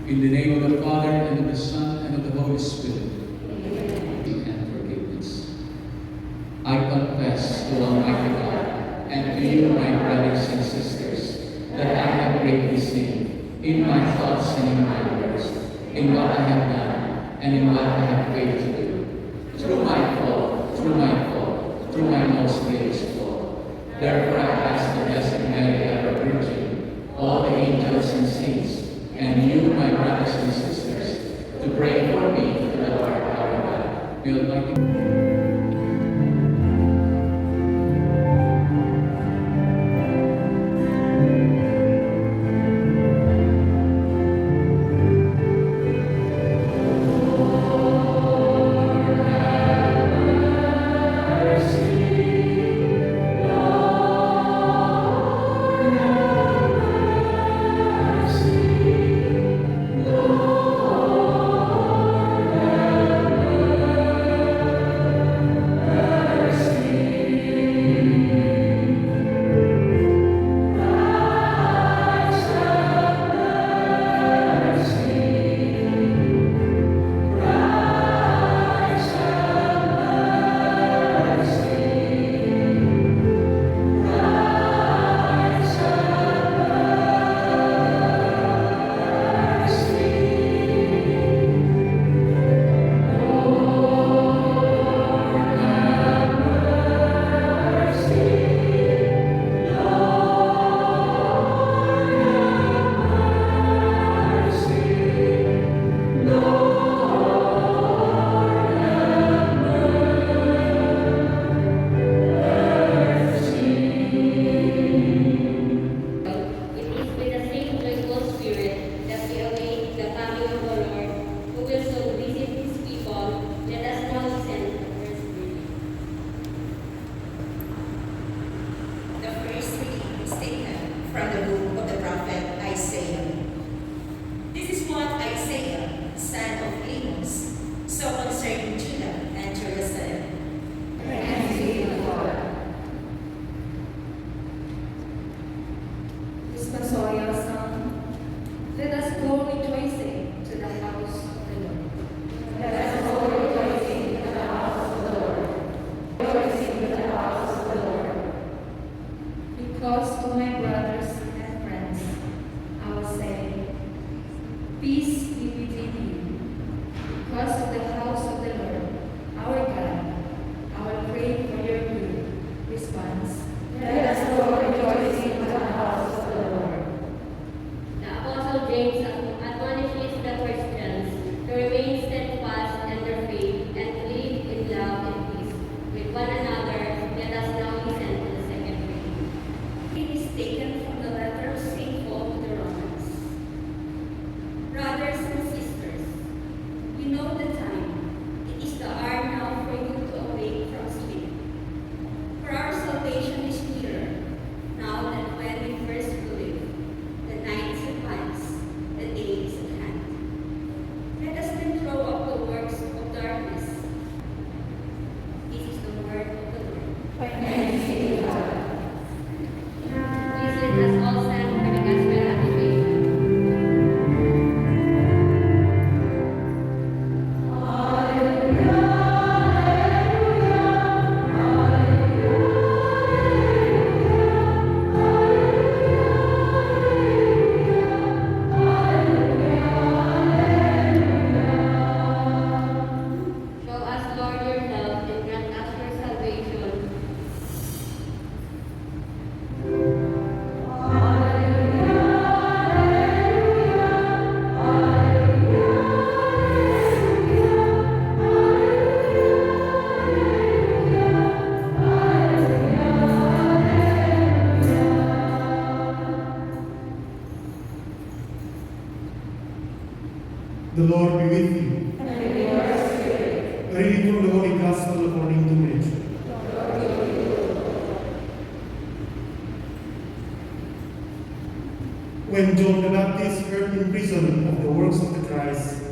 In the name of the Father, and of the Son, and of the Holy Spirit. And forgiveness. I confess to Almighty God, and to you, my brothers and sisters, that I have greatly sinned, in my thoughts and in my words, in what I have done, and in what I have failed to do. Through my fault, through my most grievous fault. Therefore I ask the Blessed Mary, ever Virgin, all the angels and saints, and you, my brothers and sisters, to pray for me to the Lord our God. May Almighty The Lord be with you. And with your spirit. A reading from the Holy Gospel according to Matthew. When John the Baptist heard in prison of the works of the Christ,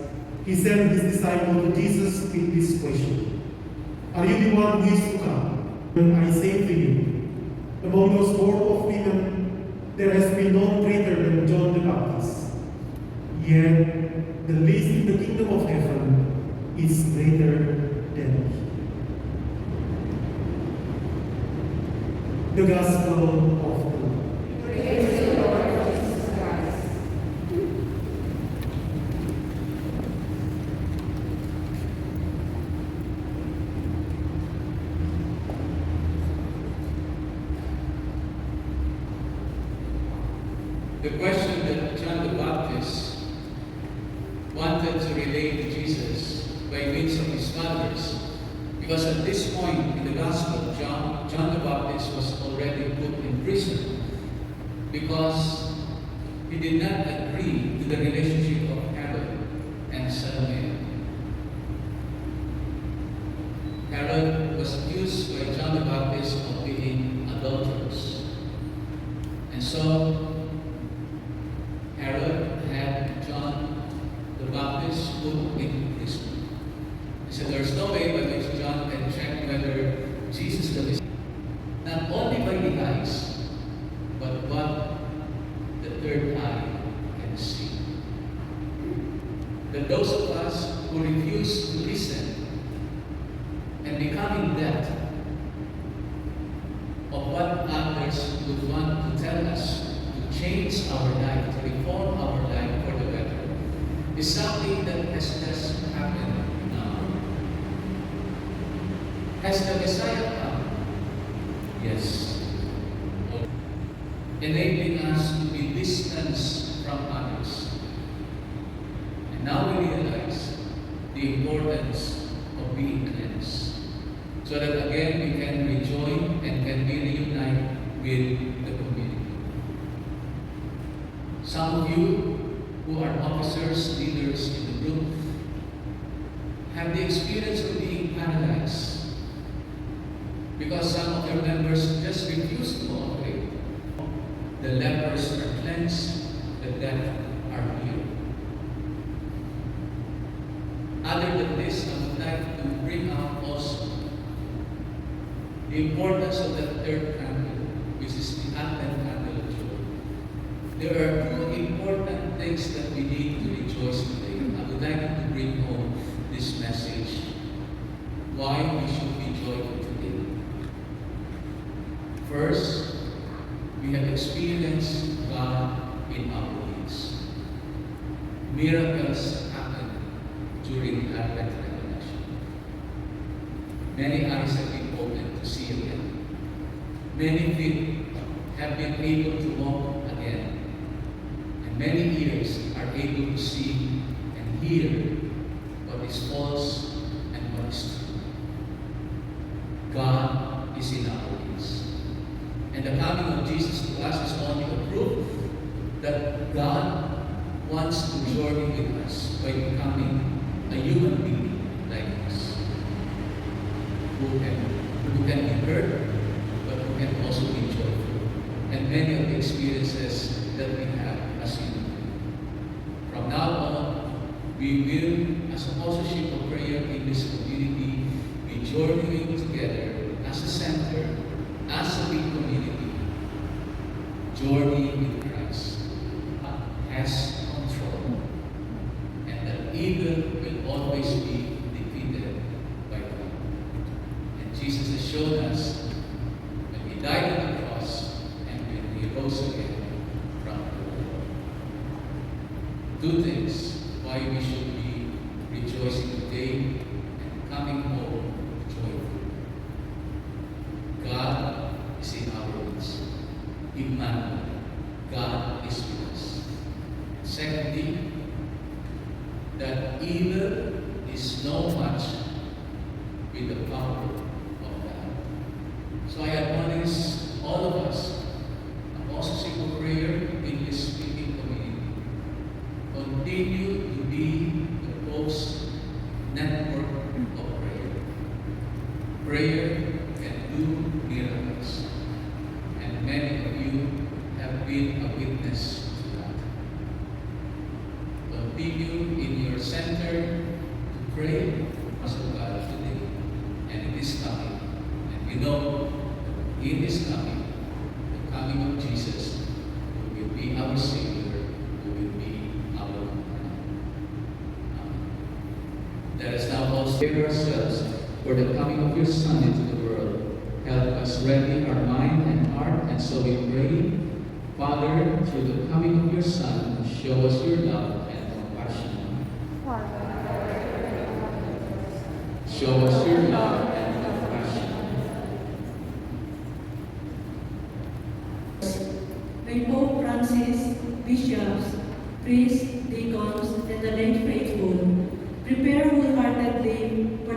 he sent his disciple to Jesus with this question: Are you the one who is to come? And I say to you, among those born of women, there has been none greater than John the Baptist. Yet the least in the kingdom of heaven is greater than he. The Gospel of the Lord. Praise the Lord Jesus Christ. The question that John the Baptist wanted to relate to Jesus by means of his followers, because at this point in the Gospel, John the Baptist was already put in prison because he did not agree to the relationship of Herod and Salome. Herod was accused by John the Baptist of being adulterous, and so Herod had John the Baptist put in prison. He said there's no way by which John can check whether Jesus the Messiah, not only by the eyes, but what the third eye can see. That those of us who refuse to listen and becoming deaf of what others would want to tell us, to change our life, to reform our life for the better, is something that has just happened now. Has the Messiah come? Yes. Enabling us to be distanced from others. And now we realize the importance of being cleansed, so that again we can rejoin and can be reunited with the community. Some of you who are officers, leaders in the group, have the experience of being paralyzed because some of your members just refuse to cooperate. The lepers are cleansed, the deaf are healed. Other than this, I would like to bring out also the importance of the third candle, which is the Advent candle of joy. There are two important things that we need to rejoice today. I would like to bring home this message, why we should be joyful today. First, we have experienced God in our midst. Miracles happen during the Advent revelation. Many eyes have been opened to see again. Many feet have been able to walk again. And many ears are able to see and hear what is false and what is true. God is in our midst. And the coming of Jesus to us is only a proof that God wants to journey with us by becoming a human being like us, who can be hurt, but who can also be joyful. And many of the experiences that we have as human. From now on, we will, as a fellowship of prayer in this community, be journeying together as a center, as a big community, journeying with Christ. God has control, and that evil will always be defeated by God. And Jesus has shown us when He died on the cross and when He rose again from the grave. Two things why we should be rejoicing today and coming home joyful. God is in our midst. Emmanuel, God is with us. Secondly, that evil is no match with the power of God. So I admonish all of us, apostleship of prayer in this speaking community, continue to be been a witness to that. Continue in your center to pray as of God today. And it is coming. And we know that it is coming. The coming of Jesus, who will be our Savior, who will be our Comforter. Let us now also prepare ourselves for the coming of your Son into the world. Help us ready our mind and heart, and so we pray, Father, through the coming of your Son, show us your love and compassion. Show us your love and compassion. May Pope Francis, bishops, priests, deacons, and the lay faithful prepare wholeheartedly for